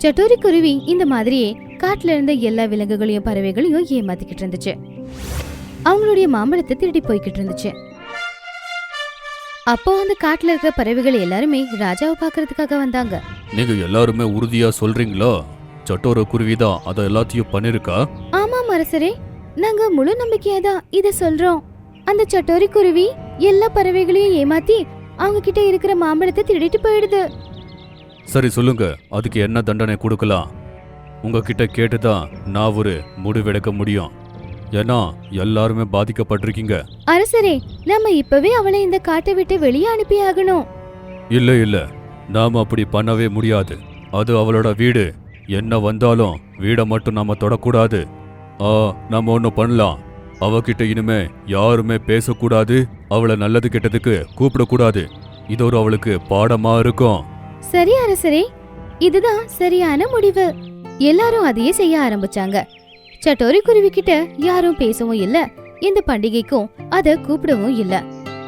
சட்டோரி குருவி இந்த மாதிரியே காட்டுல இருந்த எல்லா விலங்குகளையும் பறவைகளையும் ஏமாத்திக்கிட்டு இருந்துச்சு. அவங்களுடைய மாம்பழத்தை திருடி போய்கிட்டு இருந்துச்சு. அப்போ அந்த காட்டுல இருக்கிற பறவைகள் எல்லாருமே ராஜாவை பாக்குறதுக்காக வந்தாங்க. நீங்க எல்லாருமே உறுதியா சொல்றீங்களா? சட்டோர குருவிதான் அத எல்லாத்தையும் பண்ணிருக்கா? ஆமா அரசரே, நாங்க முழு நம்பிக்கையா தான் இத சொல்றோம். அந்த சட்டோரி குருவி எல்லா பறவைகளையும் ஏமாத்தி அவங்க கிட்ட இருக்கிற மாம்பழத்தை திருடிட்டு போயிடுது. சரி சொல்லுங்க, அதுக்கு என்ன தண்டனை கொடுக்கலாம்? உங்ககிட்ட கேட்டுதான் நான் ஒரு முடிவெடுக்க முடியும். ஏன்னா எல்லாருமே பாதிக்கப்பட்டிருக்கீங்க. அரசரே, நம்ம இப்பவே அவளை இந்த காட்டை விட்டு வெளியே அனுப்பி ஆகணும். இல்ல நாம அப்படி பண்ணவே முடியாது. அது அவளோட வீடு. என்ன வந்தாலும் வீடை மட்டும் நாம தொடக்கூடாது. நாம ஒண்ணு பண்ணலாம். அவகிட்ட இனிமே யாருமே பேசக்கூடாது. அவளை நல்லது கெட்டதுக்கு கூப்பிடக்கூடாது. இது ஒரு அவளுக்கு பாடமா இருக்கும். சரி அரசரே, இதுதான் சரியான முடிவு. எல்லாரும் அதையே செய்ய ஆரம்பிச்சாங்க. சட்டோரி குருவி கிட்ட யாரும் பேசவும் இல்ல, இந்த பண்டிகைக்கும் அத கூப்பிடவும் இல்ல.